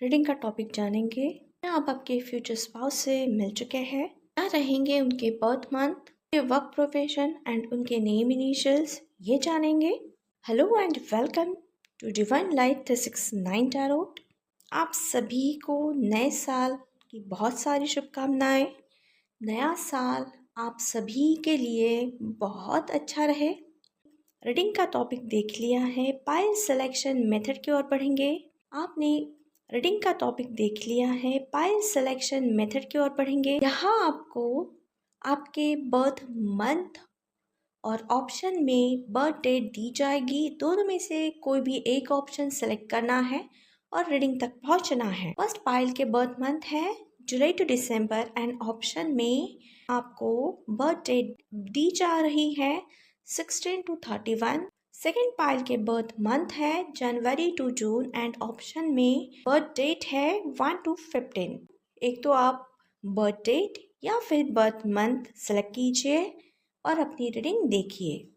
Reading का topic जानेंगे। आप आपके फ्यूचर स्पाउस से मिल चुके हैं, क्या रहेंगे उनके बर्थ मंथ, उनके वर्क प्रोफेशन एंड उनके नेम इनिशियल्स, ये जानेंगे। Hello and welcome to Divine Light 369 Tarot. आप सभी को नए साल की बहुत सारी शुभकामनाएं। नया साल आप सभी के लिए बहुत अच्छा रहे। रीडिंग का टॉपिक देख लिया है, पाइल सिलेक्शन मेथड की ओर बढ़ेंगे। आपने रीडिंग का टॉपिक देख लिया है, पाइल सिलेक्शन मेथड की ओर बढ़ेंगे। यहाँ आपको आपके बर्थ मंथ और ऑप्शन में बर्थ डेट दी जाएगी। दोनों में से कोई भी एक ऑप्शन सेलेक्ट करना है और रीडिंग तक पहुँचना है। फर्स्ट पाइल के बर्थ मंथ है जुलाई टू दिसंबर एंड ऑप्शन में आपको बर्थ डेट दी जा रही है 16 to 31। सेकेंड पाइल के बर्थ मंथ है जनवरी टू जून एंड ऑप्शन में बर्थ डेट है 1 to 15। एक तो आप बर्थ डेट या फिर बर्थ मंथ सेलेक्ट कीजिए और अपनी रीडिंग देखिए।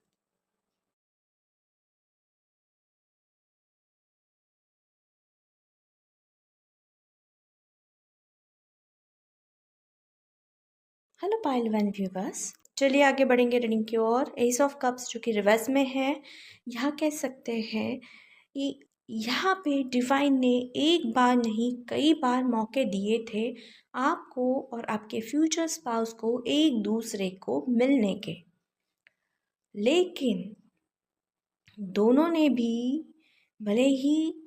हेलो पाइल वन व्यूवर्स, चलिए आगे बढ़ेंगे रीडिंग की ओर। एस ऑफ कप्स जो कि रिवर्स में है, यहाँ कह सकते हैं कि यहाँ पे डिवाइन ने एक बार नहीं कई बार मौके दिए थे आपको और आपके फ्यूचर स्पाउस को एक दूसरे को मिलने के, लेकिन दोनों ने भी, भले ही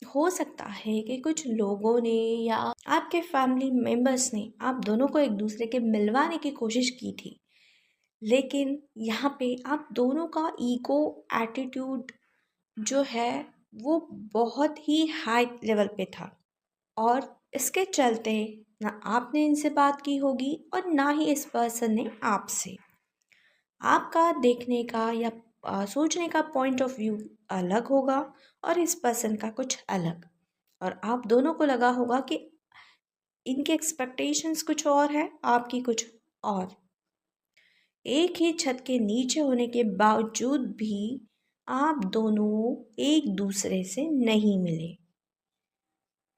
हो सकता है कि कुछ लोगों ने या आपके फैमिली मेंबर्स ने आप दोनों को एक दूसरे के मिलवाने की कोशिश की थी, लेकिन यहाँ पे आप दोनों का ईगो एटीट्यूड जो है वो बहुत ही हाई लेवल पे था और इसके चलते ना आपने इनसे बात की होगी और ना ही इस पर्सन ने आपसे। आपका देखने का या सोचने का पॉइंट ऑफ व्यू अलग होगा और इस पर्सन का कुछ अलग, और आप दोनों को लगा होगा कि इनके एक्सपेक्टेशंस कुछ और है, आपकी कुछ और। एक ही छत के नीचे होने के बावजूद भी आप दोनों एक दूसरे से नहीं मिले।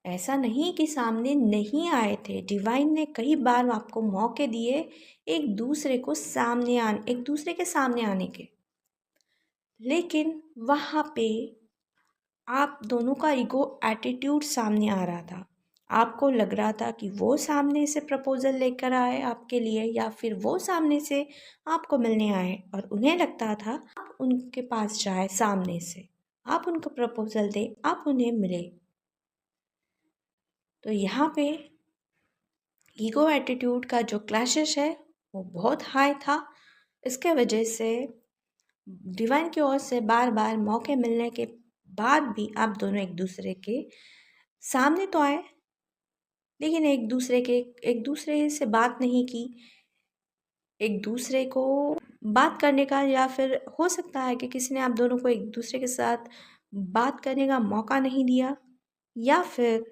ऐसा नहीं कि सामने नहीं आए थे, डिवाइन ने कई बार आपको मौके दिए एक दूसरे को सामने आने, एक दूसरे के सामने आने के, लेकिन वहाँ पे आप दोनों का ईगो एटीट्यूड सामने आ रहा था। आपको लग रहा था कि वो सामने से प्रपोज़ल लेकर आए आपके लिए या फिर वो सामने से आपको मिलने आए, और उन्हें लगता था आप उनके पास जाए, सामने से आप उनको प्रपोज़ल दें, आप उन्हें मिले। तो यहाँ पे ईगो एटीट्यूड का जो क्लैशेस है वो बहुत हाई था। इसके वजह से डिवाइन की ओर से बार बार मौके मिलने के बाद भी आप दोनों एक दूसरे के सामने तो आए, लेकिन एक दूसरे से बात नहीं की, एक दूसरे को बात करने का, या फिर हो सकता है कि किसी ने आप दोनों को एक दूसरे के साथ बात करने का मौका नहीं दिया, या फिर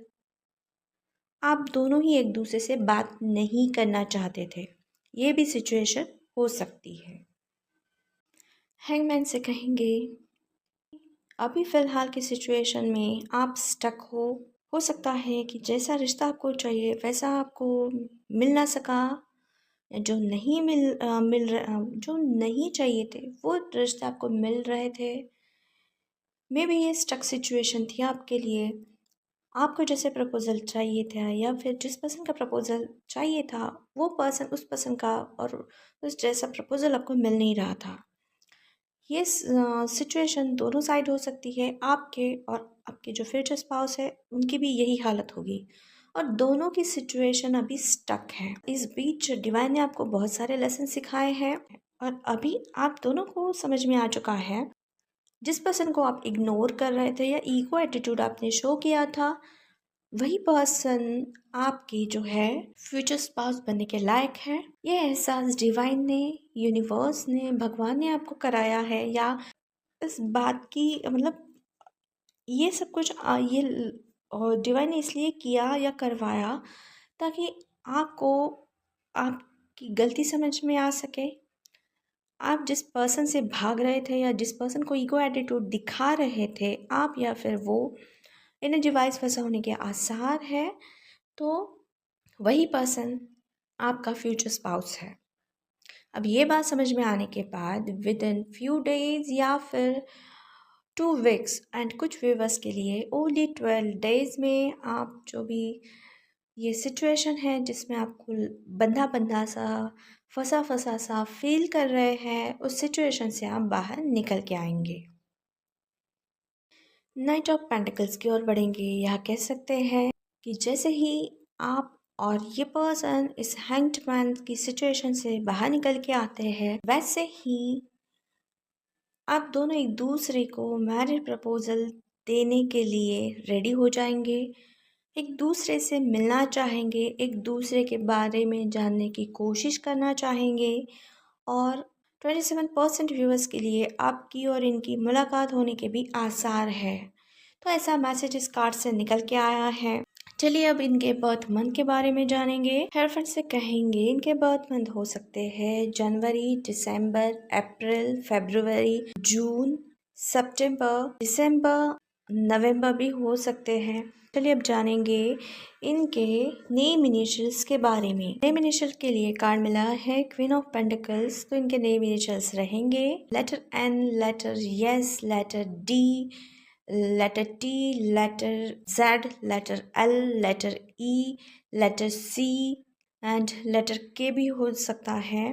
आप दोनों ही एक दूसरे से बात नहीं करना चाहते थे। ये भी सिचुएशन हो सकती है। हैंगमैन से कहेंगे अभी फ़िलहाल की सिचुएशन में आप स्टक हो सकता है कि जैसा रिश्ता आपको चाहिए वैसा आपको मिल ना सका, या जो नहीं जो नहीं चाहिए थे वो रिश्ते आपको मिल रहे थे। मे बी ये स्टक सिचुएशन थी आपके लिए। आपको जैसे प्रपोज़ल चाहिए था या फिर जिस पर्सन का प्रपोज़ल चाहिए था वो पर्सन, उस पर्सन का और उस जैसा प्रपोज़ल आपको मिल नहीं रहा था। ये सिचुएशन दोनों साइड हो सकती है, आपके और आपके जो फ्यूचर स्पाउस है उनकी भी यही हालत होगी, और दोनों की सिचुएशन अभी स्टक है। इस बीच डिवाइन ने आपको बहुत सारे लेसन सिखाए हैं और अभी आप दोनों को समझ में आ चुका है जिस पर्सन को आप इग्नोर कर रहे थे या ईगो एटीट्यूड आपने शो किया था, वही पर्सन आपकी जो है फ्यूचर स्पाउस बनने के लायक है। ये एहसास डिवाइन ने, यूनिवर्स ने, भगवान ने आपको कराया है, या इस बात की मतलब ये सब कुछ ये डिवाइन ने इसलिए किया या करवाया ताकि आपको आपकी गलती समझ में आ सके। आप जिस पर्सन से भाग रहे थे या जिस पर्सन को ईगो एटीट्यूड दिखा रहे थे आप या फिर वो, एनर्जी वाइज फंसा होने के आसार है, तो वही पर्सन आपका फ्यूचर स्पाउस है। अब ये बात समझ में आने के बाद विद इन फ्यू डेज या फिर 2 वीक्स एंड कुछ व्यूवर्स के लिए ओनली 12 डेज में आप जो भी ये सिचुएशन है जिसमें आपको बंधा बंधा सा फंसा फंसा सा फील कर रहे हैं, उस सिचुएशन से आप बाहर निकल के आएंगे। नाइट ऑफ पेंटिकल्स की ओर बढ़ेंगे, या कह सकते हैं कि जैसे ही आप और ये पर्सन इस हैंग्ड मैन की सिचुएशन से बाहर निकल के आते हैं, वैसे ही आप दोनों एक दूसरे को मैरिज प्रपोजल देने के लिए रेडी हो जाएंगे, एक दूसरे से मिलना चाहेंगे, एक दूसरे के बारे में जानने की कोशिश करना चाहेंगे, और 27% व्यूअर्स के लिए आपकी और इनकी मुलाकात होने के भी आसार है। तो ऐसा मैसेज इस कार्ड से निकल के आया है। चलिए अब इनके बर्थ मंथ के बारे में जानेंगे। हेयरफ्रेंड से कहेंगे इनके बर्थ मंथ हो सकते हैं जनवरी, दिसंबर, अप्रैल, फरवरी, जून, सितंबर, दिसंबर, नवंबर भी हो सकते हैं। चलिए अब जानेंगे इनके नेम इनिशियल्स के बारे में। नेम इनिशियल के लिए कार्ड मिला है क्वीन ऑफ पेंटिकल्स, तो इनके नेम इनिशियल्स रहेंगे letter N, letter S, letter D, letter T, letter Z, letter L, letter E, letter C and letter K भी हो सकता है।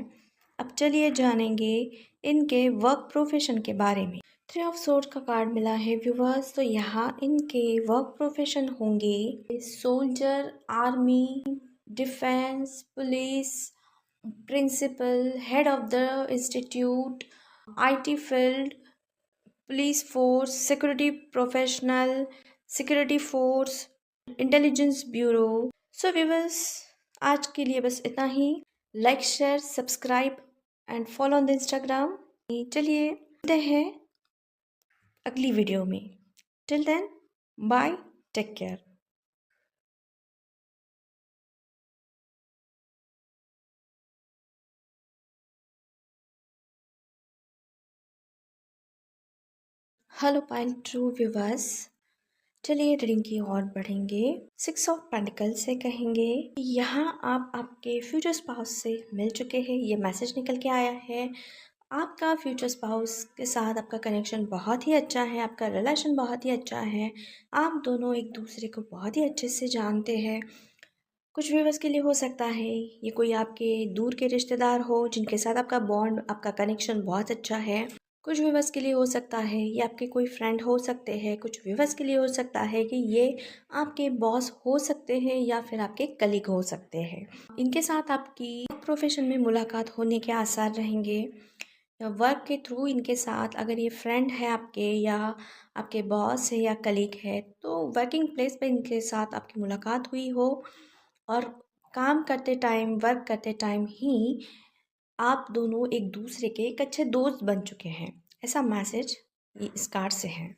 अब चलिए जानेंगे इनके वर्क प्रोफेशन के बारे में। 3 ऑफ सोर्ड का कार्ड मिला है व्यूवर्स, तो यहाँ इनके वर्क प्रोफेशन होंगे soldier, army, defence, police, principal, head of the institute, IT field, police force, security professional, security force, intelligence bureau. So viewers, आज के लिए बस इतना ही। Like, share, subscribe and follow on the Instagram. चलिए मिलते हैं अगली वीडियो में। Till then bye, take care. Hello pile true viewers, चलिए रीडिंग की ओर बढ़ेंगे। 6 ऑफ पेंटिकल से कहेंगे यहाँ आप आपके फ्यूचर स्पाउस से मिल चुके हैं, ये मैसेज निकल के आया है। आपका फ्यूचर स्पाउस के साथ आपका कनेक्शन बहुत ही अच्छा है, आपका रिलेशन बहुत ही अच्छा है, आप दोनों एक दूसरे को बहुत ही अच्छे से जानते हैं। कुछ व्यूवर्स के लिए हो सकता है ये कोई आपके दूर के रिश्तेदार हो जिनके साथ आपका बॉन्ड, आपका कनेक्शन बहुत अच्छा है। कुछ व्यूवर्स के लिए हो सकता है ये आपके कोई फ्रेंड हो सकते हैं। कुछ व्यूवर्स के लिए हो सकता है कि ये आपके बॉस हो सकते हैं या फिर आपके कलीग हो सकते हैं। इनके साथ आपकी प्रोफेशन में मुलाकात होने के आसार रहेंगे। वर्क के थ्रू इनके साथ अगर ये फ्रेंड है आपके या आपके बॉस है या कलीग है, तो वर्किंग प्लेस पे इनके साथ आपकी मुलाकात हुई हो और काम करते टाइम, वर्क करते टाइम ही आप दोनों एक दूसरे के एक अच्छे दोस्त बन चुके हैं, ऐसा मैसेज इस कार्ड से है।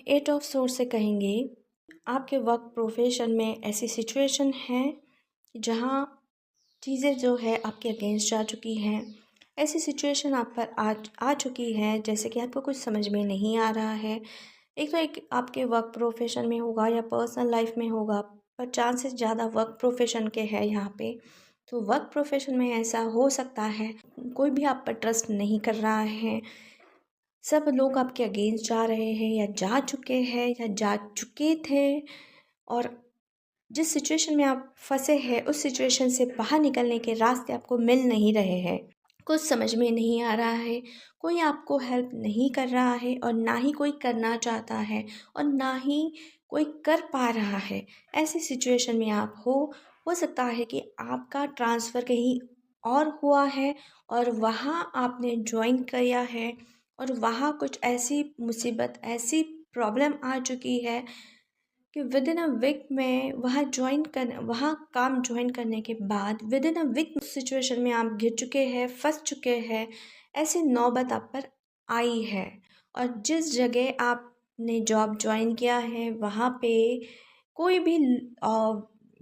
8 ऑफ सोर्स से कहेंगे आपके वर्क प्रोफेशन में ऐसी सिचुएशन है जहाँ चीज़ें जो है आपके अगेंस्ट जा चुकी हैं। ऐसी सिचुएशन आप पर आ चुकी है जैसे कि आपको कुछ समझ में नहीं आ रहा है। एक तो एक आपके वर्क प्रोफेशन में होगा या पर्सनल लाइफ में होगा, पर चांसेस ज़्यादा वर्क प्रोफेशन के हैं यहाँ पे। तो वर्क प्रोफेशन में ऐसा हो सकता है कोई भी आप पर ट्रस्ट नहीं कर रहा है, सब लोग आपके अगेंस्ट जा रहे हैं या जा चुके हैं या जा चुके थे, और जिस सिचुएशन में आप फंसे हैं उस सिचुएशन से बाहर निकलने के रास्ते आपको मिल नहीं रहे हैं। कुछ समझ में नहीं आ रहा है, कोई आपको हेल्प नहीं कर रहा है और ना ही कोई करना चाहता है और ना ही कोई कर पा रहा है। ऐसी सिचुएशन में आप हो सकता है कि आपका ट्रांसफ़र कहीं और हुआ है और वहाँ आपने ज्वाइन किया है और वहाँ कुछ ऐसी मुसीबत, ऐसी प्रॉब्लम आ चुकी है कि विद इन अ वीक में वहाँ काम ज्वाइन करने के बाद within a week situation में आप घिर चुके हैं, फंस चुके हैं। ऐसी नौबत आप पर आई है और जिस जगह आपने जॉब ज्वाइन किया है वहाँ पे कोई भी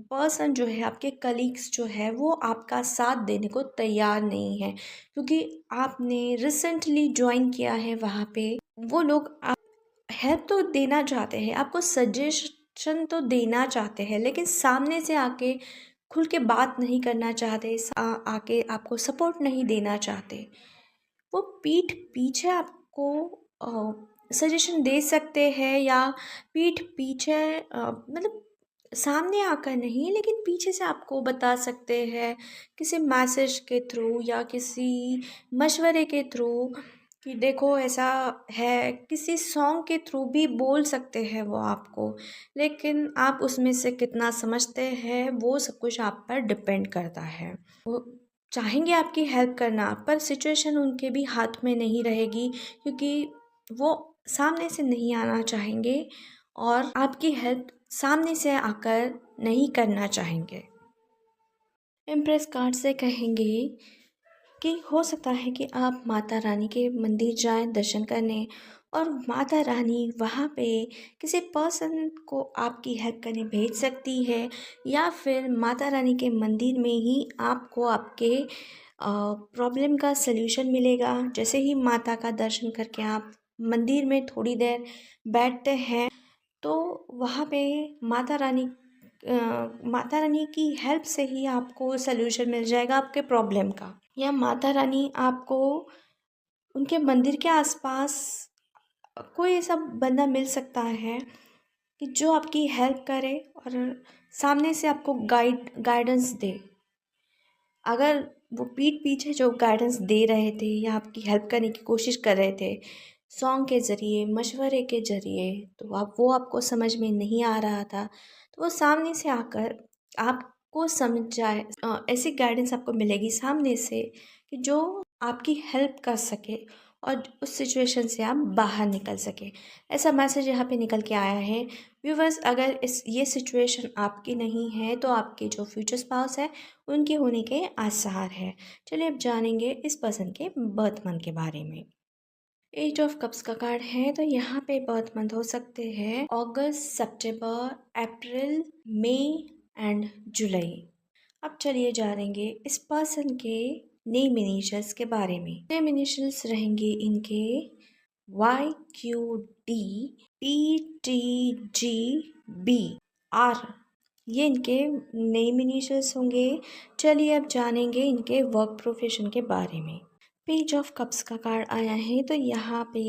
पर्सन जो है, आपके कलीग्स जो है, वो आपका साथ देने को तैयार नहीं है क्योंकि आपने रिसेंटली ज्वाइन किया है वहाँ पे। वो लोग हेल्प तो देना चाहते हैं, आपको सजेशन तो देना चाहते हैं, लेकिन सामने से आके खुल के बात नहीं करना चाहते, आके आपको सपोर्ट नहीं देना चाहते। वो पीठ पीछे आपको सजेशन दे सकते हैं, या पीठ पीछे मतलब सामने आकर नहीं, लेकिन पीछे से आपको बता सकते हैं किसी मैसेज के थ्रू या किसी मशवरे के थ्रू कि देखो ऐसा है, किसी सॉन्ग के थ्रू भी बोल सकते हैं वो आपको। लेकिन आप उसमें से कितना समझते हैं वो सब कुछ आप पर डिपेंड करता है। वो चाहेंगे आपकी हेल्प करना, पर सिचुएशन उनके भी हाथ में नहीं रहेगी, क्योंकि वो सामने से नहीं आना चाहेंगे और आपकी हेल्प सामने से आकर नहीं करना चाहेंगे। इम्प्रेस कार्ड से कहेंगे कि हो सकता है कि आप माता रानी के मंदिर जाएं दर्शन करने, और माता रानी वहाँ पे किसी पर्सन को आपकी हेल्प करने भेज सकती है, या फिर माता रानी के मंदिर में ही आपको आपके प्रॉब्लम का सल्यूशन मिलेगा। जैसे ही माता का दर्शन करके आप मंदिर में थोड़ी देर बैठते हैं, तो वहाँ पे माता रानी माता रानी की हेल्प से ही आपको सल्यूशन मिल जाएगा आपके प्रॉब्लम का। या माता रानी आपको उनके मंदिर के आसपास कोई ऐसा बंदा मिल सकता है कि जो आपकी हेल्प करे और सामने से आपको गाइडेंस दे। अगर वो पीठ पीछे जो गाइडेंस दे रहे थे या आपकी हेल्प करने की कोशिश कर रहे थे सॉन्ग के ज़रिए, मशवरे के ज़रिए, तो वो आपको समझ में नहीं आ रहा था, तो वो सामने से आकर आपको समझ जाए, ऐसी गाइडेंस आपको मिलेगी सामने से कि जो आपकी हेल्प कर सके और उस सिचुएशन से आप बाहर निकल सके। ऐसा मैसेज यहाँ पे निकल के आया है। व्यूवर्स, अगर ये सिचुएशन आपकी नहीं है तो आपके जो फ्यूचर स्पाउस है उनके होने के आसार है। चलिए अब जानेंगे इस पर्सन के बर्थ मंथ के बारे में। एज ऑफ कप्स का कार्ड है, तो यहाँ पे बर्थ मंथ हो सकते हैं अगस्त, सितंबर, अप्रैल, मई एंड जुलाई। अब चलिए जानेंगे इस पर्सन के नेम इनिशियल्स के बारे में। नेम इनिशियल्स रहेंगे इनके YQDPTGBR, ये इनके नेम इनिशियल्स होंगे। चलिए अब जानेंगे इनके वर्क प्रोफेशन के बारे में। पेज ऑफ कप्स का कार्ड आया है, तो यहाँ पे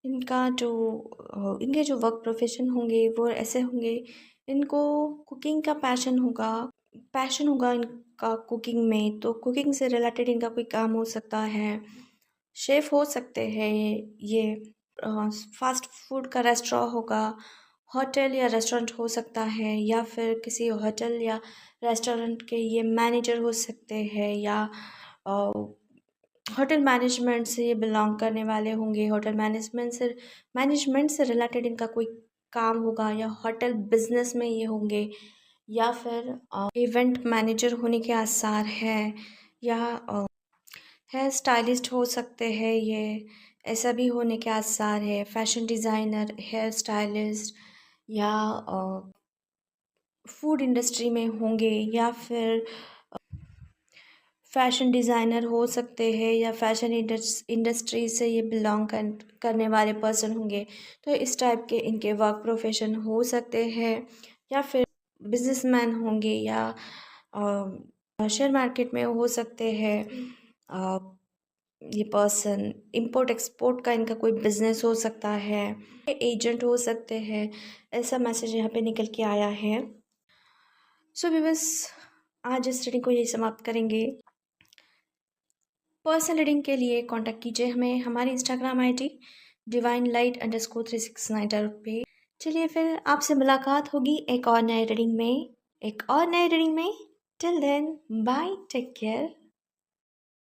इनके जो वर्क प्रोफेशन होंगे वो ऐसे होंगे। इनको कुकिंग का पैशन होगा इनका कुकिंग में, तो कुकिंग से रिलेटेड इनका कोई काम हो सकता है। शेफ़ हो सकते हैं ये। फास्ट फूड का रेस्टोरेंट होगा, होटल या रेस्टोरेंट हो सकता है, या फिर किसी होटल या रेस्टोरेंट के ये मैनेजर हो सकते हैं, या होटल मैनेजमेंट से ये बिलोंग करने वाले होंगे। होटल मैनेजमेंट से रिलेटेड इनका कोई काम होगा, या होटल बिजनेस में ये होंगे, या फिर इवेंट मैनेजर होने के आसार है, या हेयर स्टाइलिस्ट हो सकते हैं ये, ऐसा भी होने के आसार है। फैशन डिज़ाइनर, हेयर स्टाइलिस्ट, या फूड इंडस्ट्री में होंगे, या फिर फैशन डिज़ाइनर हो सकते हैं, या फैशन इंडस्ट्री से ये बिलोंग करने वाले पर्सन होंगे। तो इस टाइप के इनके वर्क प्रोफेशन हो सकते हैं, या फिर बिजनेसमैन होंगे, या शेयर मार्केट में हो सकते हैं। ये पर्सन इंपोर्ट एक्सपोर्ट का इनका कोई बिजनेस हो सकता है, एजेंट हो सकते हैं। ऐसा मैसेज यहाँ पे निकल के आया है। सो व्यूअर्स, आज इस रीडिंग को यही समाप्त करेंगे। पर्सनल रीडिंग के लिए कांटेक्ट कीजिए हमें हमारी इंस्टाग्राम ID divinelight_369 पे। चलिए फिर आपसे मुलाकात होगी एक और नए रीडिंग में। Till then bye, take care.